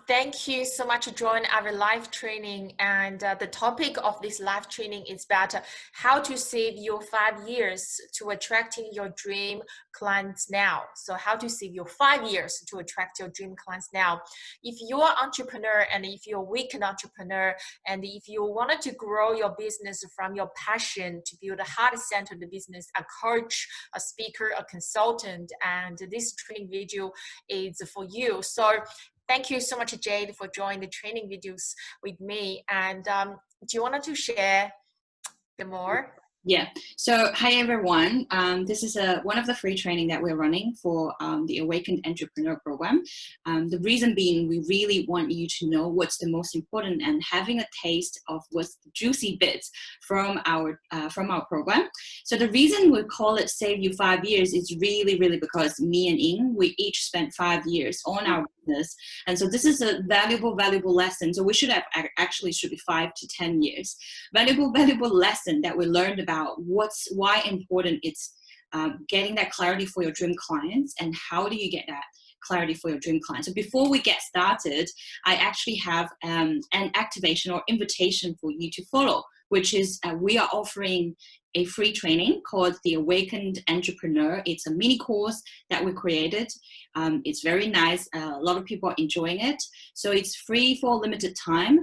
Thank you so much for joining our live training. And the topic of this live training is about how to save your 5 years to attracting your dream clients now. So how to save your 5 years to attract your dream clients now. If you're an entrepreneur and if you're a weekend entrepreneur, and if you wanted to grow your business from your passion to build a heart-centered business, a coach, a speaker, a consultant, and this training video is for you. So thank you so much, Jade, for joining the training videos with me. And do you want to share the more? Yeah. So hi, everyone. This is one of the free training that we're running for the Awakened Entrepreneur Program. The reason being, we really want you to know what's the most important and having a taste of what's the juicy bits from our program. So the reason we call it Save You 5 Years is really because me and Ying, we each spent 5 years on our business. And so this is a valuable lesson. So we should have actually should be 5 to 10 years. Valuable lesson that we learned about why important it's getting that clarity for your dream clients and how do you get that clarity for your dream clients. So before we get started, I actually have an activation or invitation for you to follow, which is we are offering a free training called the Awakened Entrepreneur. It's a mini course that we created. It's very nice. A lot of people are enjoying it. So it's free for a limited time.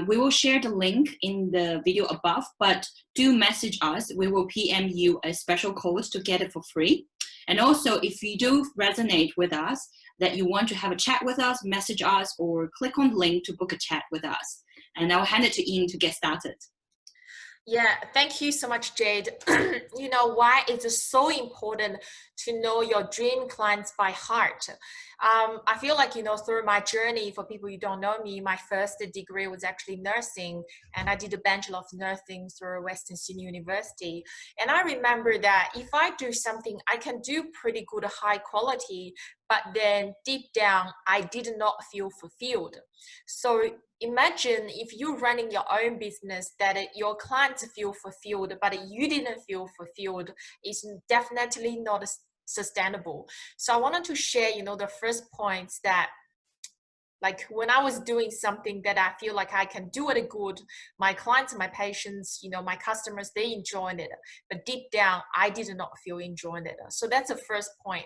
We will share the link in the video above, but do message us. We will PM you a special code to get it for free. And also, if you do resonate with us, that you want to have a chat with us, message us, or click on the link to book a chat with us. And I'll hand it to Ian to get started. Yeah, thank you so much, Jade. You know why it's so important to know your dream clients by heart. I feel like, through my journey, for people who don't know me, my first degree was actually nursing, and I did a Bachelor of Nursing through Western Sydney University. And I remember that if I do something, I can do pretty good, high quality, but then deep down, I did not feel fulfilled. So imagine if you're running your own business that your clients feel fulfilled, but you didn't feel fulfilled. It's definitely not sustainable. So I wanted to share, the first points that, like, when I was doing something that I feel like I can do it good, my clients, my patients, my customers, they enjoyed it. But deep down, I did not feel enjoyed it. So that's the first point.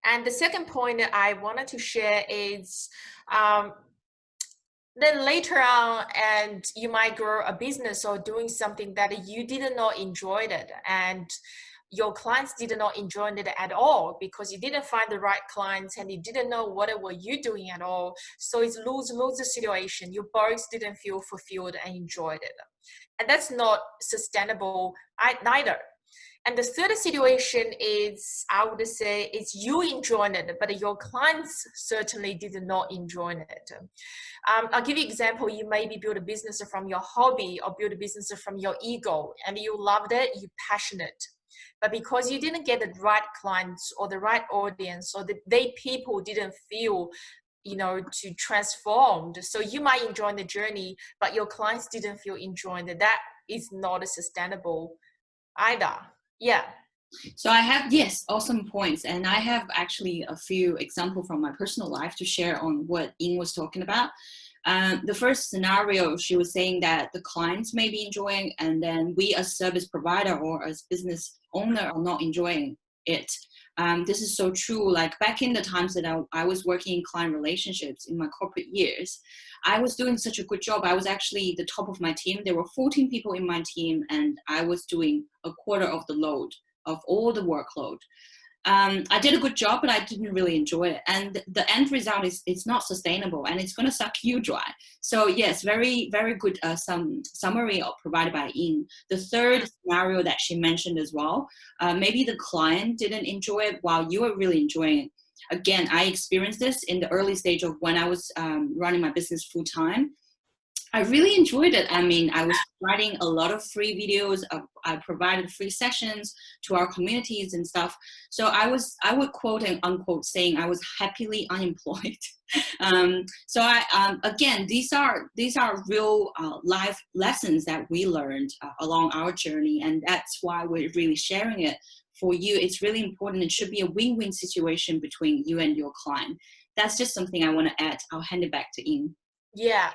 And the second point that I wanted to share is, then later on, and you might grow a business or doing something that you did not enjoy it, and your clients did not enjoy it at all because you didn't find the right clients and you didn't know what were you doing at all. So it's lose situation. You both didn't feel fulfilled and enjoyed it, and that's not sustainable neither. And the third situation is, I would say, it's you enjoying it, but your clients certainly did not enjoy it. I'll give you an example. You maybe build a business from your hobby or build a business from your ego, and you loved it, you're passionate. But because you didn't get the right clients or the right audience, or they people didn't feel, to transformed. So you might enjoy the journey, but your clients didn't feel enjoying it. That is not sustainable either. Yeah. So I have, yes, awesome points. And I have actually a few examples from my personal life to share on what Ying was talking about. The first scenario, she was saying that the clients may be enjoying, and then we as service provider or as business owner are not enjoying it. This is so true. Like back in the times that I was working in client relationships in my corporate years, I was doing such a good job. I was actually the top of my team. There were 14 people in my team, and I was doing a quarter of the load of all the workload. I did a good job, but I didn't really enjoy it. And the end result is it's not sustainable and it's going to suck you dry. So yes, very good some summary provided by Ying. The third scenario that she mentioned as well, maybe the client didn't enjoy it while you were really enjoying it. Again, I experienced this in the early stage of when I was running my business full time. I really enjoyed it. I mean, I was writing a lot of free videos. I provided free sessions to our communities and stuff. So I would quote and unquote saying I was happily unemployed. Again, these are real life lessons that we learned along our journey, and that's why we're really sharing it for you. It's really important. It should be a win-win situation between you and your client. that's just something I want to add. I'll hand it back to Ian. Yeah.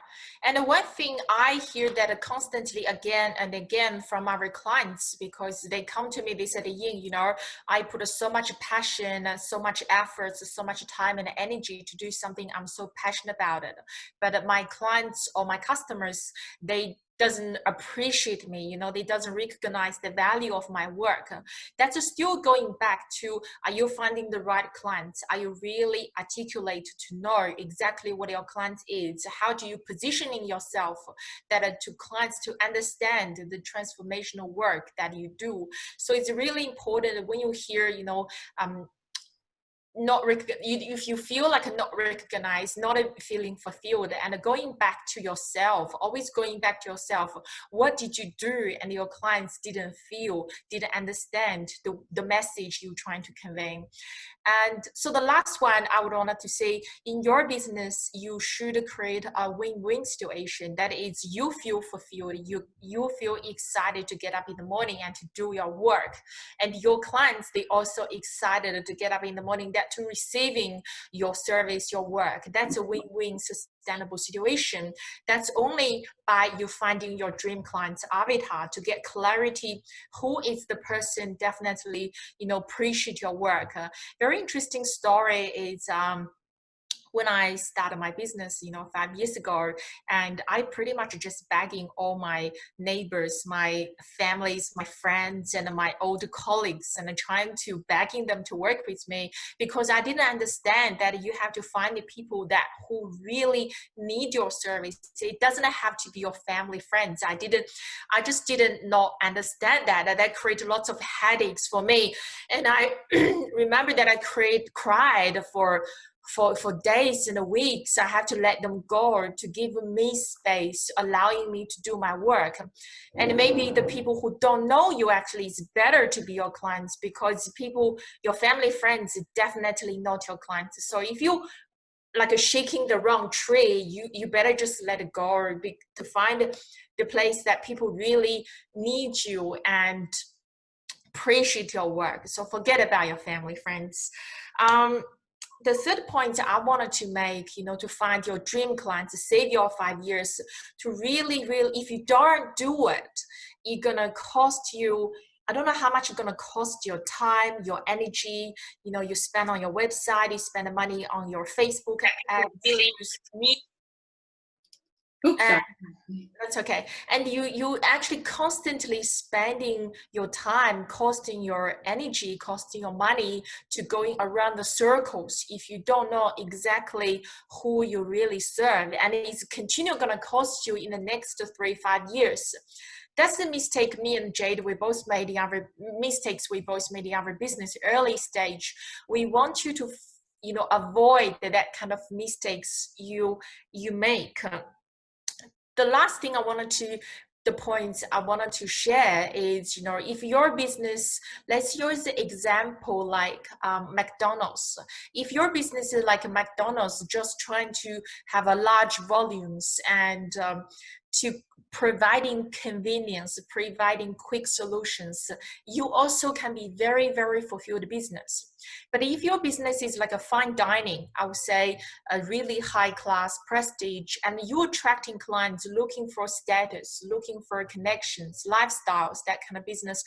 And the one thing I hear that constantly again and again from our clients, because they come to me, they said, Ying, you know, I put so much passion and so much effort, so much time and energy to do something I'm so passionate about it. But my clients or my customers, they doesn't appreciate me, you know, they doesn't recognize the value of my work. That's still going back to, are you finding the right clients? Are you really articulate to know exactly what your client is? How do you positioning yourself that to clients to understand the transformational work that you do? So it's really important when you hear, you know, if you feel like not recognized, not feeling fulfilled, and going back to yourself, always going back to yourself, what did you do and your clients didn't feel, didn't understand the message you're trying to convey? And so the last one I would want to say, in your business, you should create a win-win situation. That is, you feel fulfilled, you feel excited to get up in the morning and to do your work. And your clients, they also excited to get up in the morning, that to receiving your service, your work. That's a win-win sustainable situation. That's only by you finding your dream client's avatar to get clarity. Who is the person definitely, you know, appreciate your work. Very interesting story is when I started my business, you know, 5 years ago, and I pretty much just begging all my neighbors, my families, my friends, and my old colleagues, and trying to begging them to work with me, because I didn't understand that you have to find the people that who really need your service. It doesn't have to be your family, friends. I just didn't not understand that created lots of headaches for me. And I remember that I cried for days and weeks. I have to let them go to give me space, allowing me to do my work. And maybe the people who don't know you, actually, it's better to be your clients, because people, your family, friends, definitely not your clients. So if you like shaking the wrong tree, you better just let it go to find the place that people really need you and appreciate your work. So forget about your family, friends. The third point I wanted to make, you know, to find your dream client, to save your 5 years, to really, if you don't do it, it's gonna cost you, I don't know how much it's gonna cost your time, your energy, you know, you spend on your website, you spend the money on your Facebook ads, Really? you Oops, sorry. that's okay. And you actually constantly spending your time, costing your energy, costing your money to going around the circles if you don't know exactly who you really serve. And it's continue gonna cost you in the next 3-5 years. That's the mistake me and Jade, we both made in our mistakes we both made in our business early stage. We want you to, you know, avoid that kind of mistakes you make. The last thing the points I wanted to share is, you know, if your business, let's use the example like McDonald's. If your business is like a McDonald's, just trying to have a large volumes and to providing convenience, providing quick solutions, you also can be very, very fulfilled business. But if your business is like a fine dining, I would say a really high class prestige, and you're attracting clients looking for status, looking for connections, lifestyles, that kind of business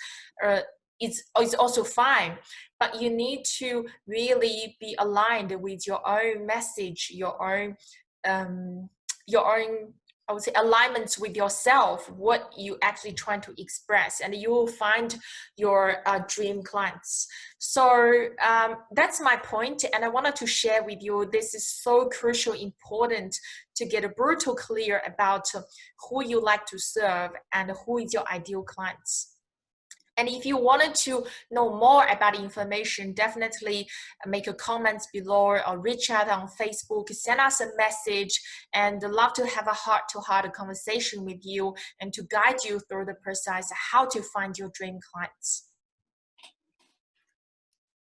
is also fine. But you need to really be aligned with your own message, your own I would say alignments with yourself, what you actually trying to express, and you will find your dream clients. So that's my point, and I wanted to share with you, this is so crucial, important to get a brutal clear about who you like to serve and who is your ideal clients. And if you wanted to know more about information, definitely make a comment below or reach out on Facebook, send us a message, and love to have a heart-to-heart conversation with you and to guide you through the process how to find your dream clients.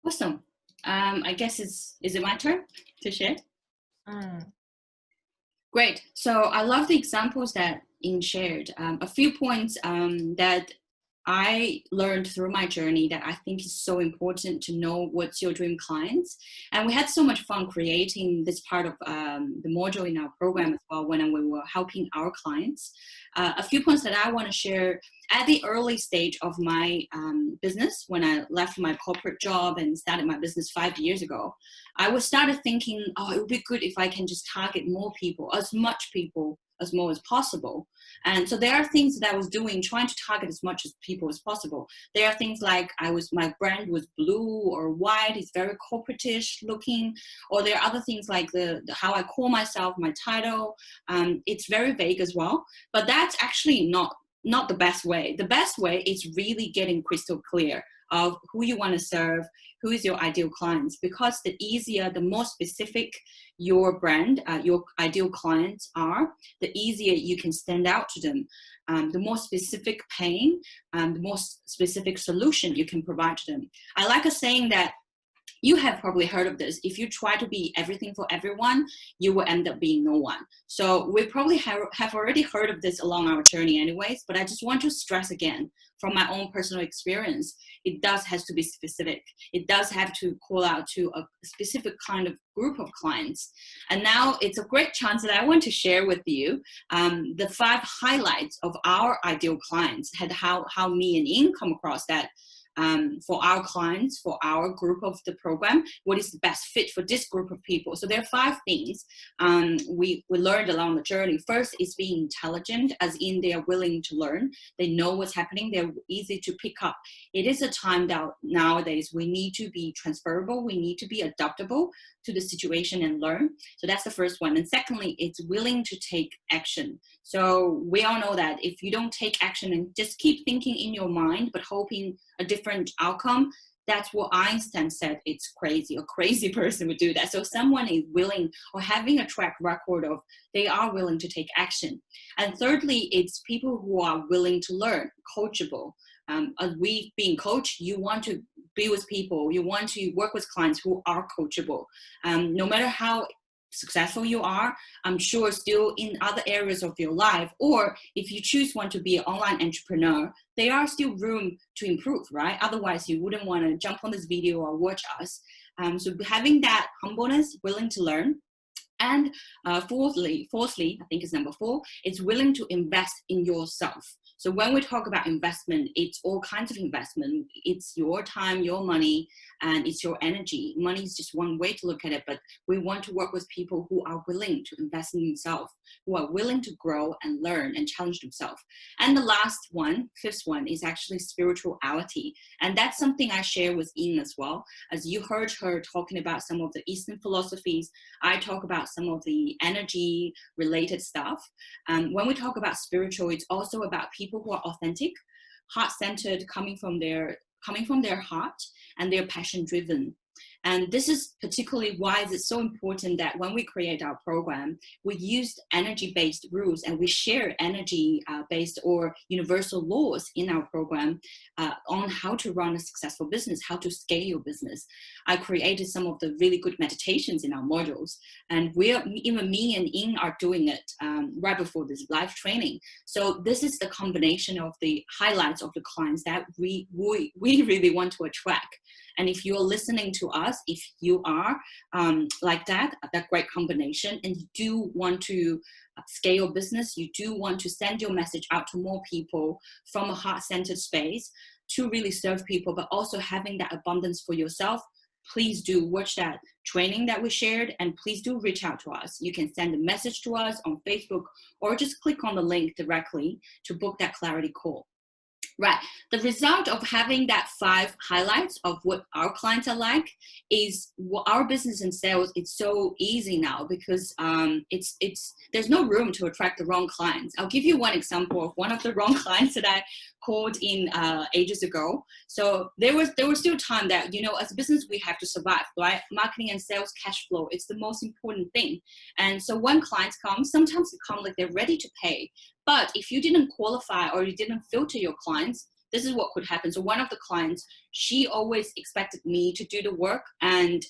Awesome. I guess is it my turn to share? Great. So I love the examples that Ying shared. A few points that I learned through my journey that I think is so important to know what's your dream clients. And we had so much fun creating this part of the module in our program as well when we were helping our clients. A few points that I want to share at the early stage of my business, when I left my corporate job and started my business 5 years ago, I was started thinking, oh, it would be good if I can just target more people, as much people as more as possible. And so there are things that I was doing, trying to target as much as people as possible. There are things like my brand was blue or white, it's very corporate-ish looking, or there are other things like the how I call myself, my title. It's very vague as well, but that's actually not the best way. The best way is really getting crystal clear of who you want to serve, who is your ideal clients, because the easier, the more specific your brand, your ideal clients are, the easier you can stand out to them. The more specific pain, the more specific solution you can provide to them. I like a saying that you have probably heard of this. If you try to be everything for everyone, you will end up being no one. So we probably have already heard of this along our journey anyways, but I just want to stress again from my own personal experience, it does have to be specific. It does have to call out to a specific kind of group of clients. And now it's a great chance that I want to share with you the 5 highlights of our ideal clients and how me and Ying come across that. For our clients, for our group of the program, what is the best fit for this group of people? So there are 5 things we learned along the journey. First is being intelligent, as in they are willing to learn. They know what's happening. They're easy to pick up. It is a time that nowadays we need to be transferable. We need to be adaptable to the situation and learn. So that's the first one. And secondly, it's willing to take action. So we all know that if you don't take action and just keep thinking in your mind, but hoping a different outcome, that's what Einstein said, it's crazy. A crazy person would do that. So someone is willing or having a track record of they are willing to take action. And thirdly, it's people who are willing to learn, coachable. As we being coached, you want to be with people, you want to work with clients who are coachable. No matter how successful you are, I'm sure still in other areas of your life, or if you choose want to be an online entrepreneur, there are still room to improve, right? Otherwise you wouldn't want to jump on this video or watch us. So having that humbleness, willing to learn. And fourthly, I think is number 4, it's willing to invest in yourself. So when we talk about investment, it's all kinds of investment. It's your time, your money, and it's your energy. Money is just one way to look at it, but we want to work with people who are willing to invest in themselves, who are willing to grow and learn and challenge themselves. And the last one, 5th one, is actually spirituality. And that's something I share with Ying as well. As you heard her talking about some of the Eastern philosophies, I talk about some of the energy related stuff. When we talk about spiritual, it's also about people who are authentic, heart-centered, coming from their heart, and they're passion-driven. And this is particularly why it's so important that when we create our program, we use energy-based rules and we share energy-based or universal laws in our program on how to run a successful business, how to scale your business. I created some of the really good meditations in our modules, and even me and Ying are doing it right before this live training. So this is the combination of the highlights of the clients that we really want to attract. And if you're listening to us, if you are like that great combination, and you do want to scale business, you do want to send your message out to more people from a heart-centered space to really serve people, but also having that abundance for yourself, please do watch that training that we shared, and please do reach out to us. You can send a message to us on Facebook or just click on the link directly to book that clarity call. Right. The result of having that 5 highlights of what our clients are like is what our business and sales, it's so easy now because there's no room to attract the wrong clients. I'll give you one example of one of the wrong clients that I called in ages ago. So there was still time that, as a business, we have to survive, right? Marketing and sales cash flow, it's the most important thing. And so when clients come, sometimes they come like they're ready to pay. But if you didn't qualify or you didn't filter your clients, this is what could happen. So one of the clients, she always expected me to do the work, and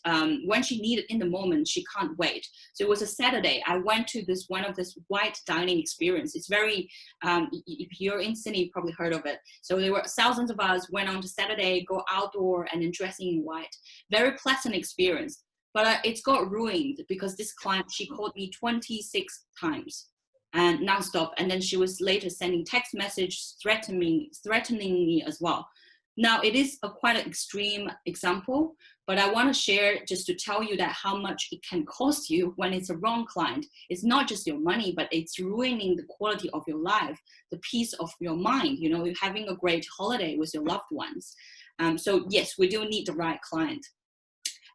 when she needed in the moment, she can't wait. So it was a Saturday. I went to one of this white dining experience. It's very, if you're in Sydney, you've probably heard of it. So there were thousands of us went on to Saturday, go outdoor and then dressing in white. Very pleasant experience. But it's got ruined because this client, she called me 26 times and nonstop. And then she was later sending text messages threatening me as well. Now, it is a quite an extreme example, but I want to share just to tell you that how much it can cost you when it's a wrong client. It's not just your money, but it's ruining the quality of your life, the peace of your mind, you know, having a great holiday with your loved ones. So yes, we do need the right client.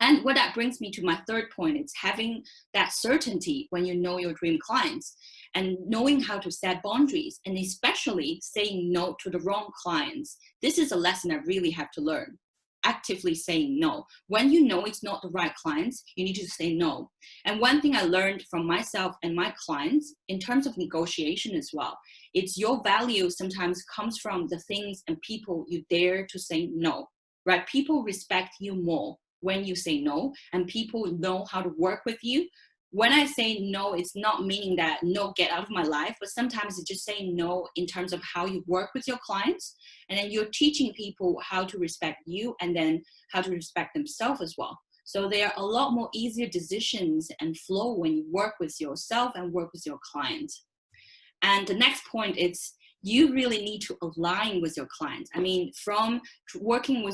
And what that brings me to my third point, it's having that certainty when you know your dream clients and knowing how to set boundaries, and especially saying no to the wrong clients. This is a lesson I really have to learn. Actively saying no. When you know it's not the right clients, you need to say no. And one thing I learned from myself and my clients in terms of negotiation as well, it's your value sometimes comes from the things and people you dare to say no, right? People respect you more when you say no, and people know how to work with you. When I say no, it's not meaning that no, get out of my life, but sometimes it's just saying no in terms of how you work with your clients. And then you're teaching people how to respect you and then how to respect themselves as well. So there are a lot more easier decisions and flow when you work with yourself and work with your clients. And the next point is you really need to align with your clients. I mean, from working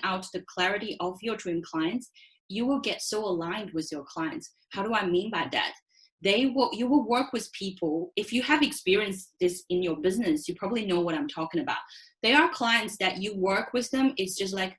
out the clarity of your dream clients, you will get so aligned with your clients. How do I mean by that? You will work with people. If you have experienced this in your business, you probably know what I'm talking about. There are clients that you work with them. It's just like,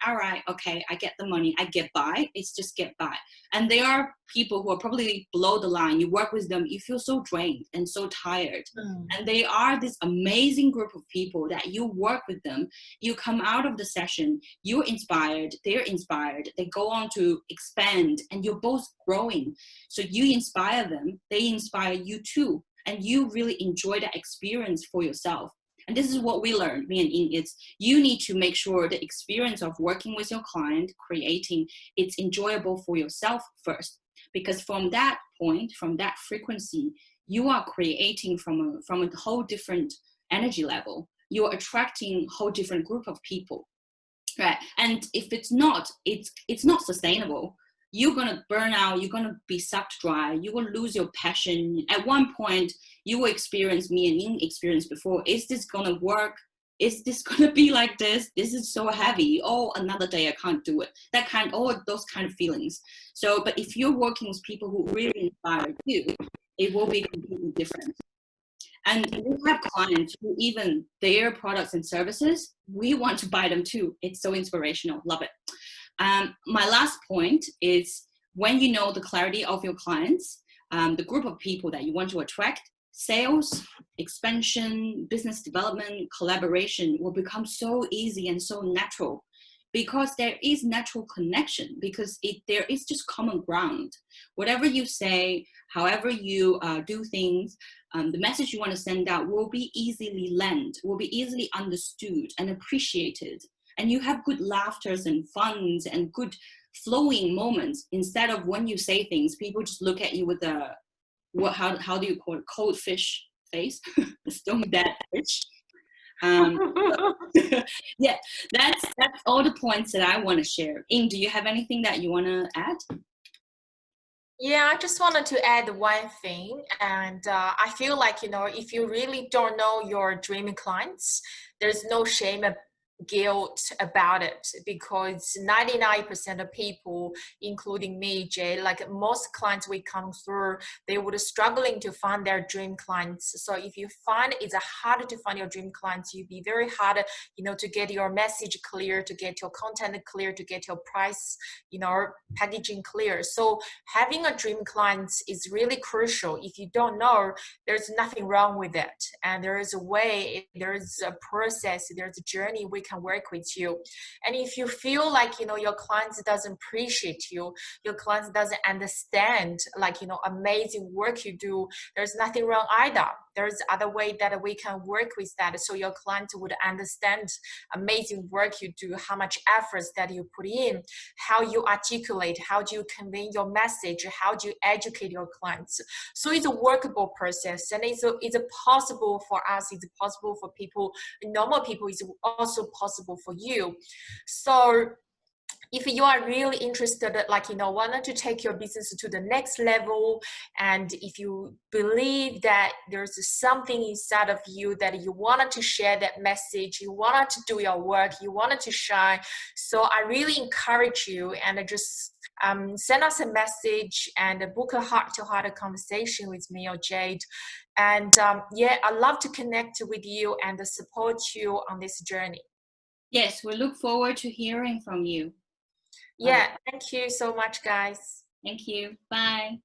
all right, okay, I get the money, I get by. It's just get by. And there are people who are probably below the line. You work with them, you feel so drained and so tired. And they are this amazing group of people that you work with them. You come out of the session, you're inspired, they're inspired. They go on to expand and you're both growing. So you inspire them, they inspire you too. And you really enjoy that experience for yourself. And this is what we learned, me and Ying, it's you need to make sure the experience of working with your client, creating, it's enjoyable for yourself first. Because from that point, from that frequency, you are creating from a whole different energy level. You're attracting a whole different group of people, right? And if it's not sustainable. You're going to burn out, you're going to be sucked dry, you will lose your passion. At one point, you will experience me and Ying experienced before, is this going to work? Is this going to be like this? This is so heavy. Oh, another day I can't do it. All those kind of feelings. So, but if you're working with people who really inspire you, it will be completely different. And we have clients who even their products and services, we want to buy them too. It's so inspirational. Love it. My last point is when you know the clarity of your clients, the group of people that you want to attract, sales, expansion, business development, collaboration will become so easy and so natural because there is natural connection, because there is just common ground. Whatever you say, however you do things, the message you want to send out will be easily learned, will be easily understood and appreciated. And you have good laughters and funs and good flowing moments instead of when you say things, people just look at you with how do you call it? Cold fish face, the stone dead fish. Yeah, that's all the points that I want to share. Ying, do you have anything that you want to add? Yeah, I just wanted to add one thing. And I feel like, if you really don't know your dream clients, there's no shame guilt about it, because 99% of people, including me, Jay, like most clients we come through, they would struggling to find their dream clients. So if you find it's harder to find your dream clients, you'd be very hard, to get your message clear, to get your content clear, to get your price, packaging clear. So having a dream clients is really crucial. If you don't know, there's nothing wrong with it. And there is a way, there's a process, there's a journey we can work with you. And if you feel like your clients doesn't appreciate you, your clients doesn't understand amazing work you do, there's nothing wrong either. there's other way that we can work with that, so your client would understand amazing work you do, how much efforts that you put in, how you articulate, how do you convey your message, how do you educate your clients. So it's a workable process, and it's possible for us, it's possible for people, normal people, it's also possible for you. So if you are really interested, like, wanted to take your business to the next level, and if you believe that there's something inside of you that you wanted to share that message, you wanted to do your work, you wanted to shine, so I really encourage you, and just send us a message and book a heart-to-heart conversation with me or Jade. And yeah, I'd love to connect with you and support you on this journey. Yes, we look forward to hearing from you. Yeah, thank you so much, guys. Thank you. Bye.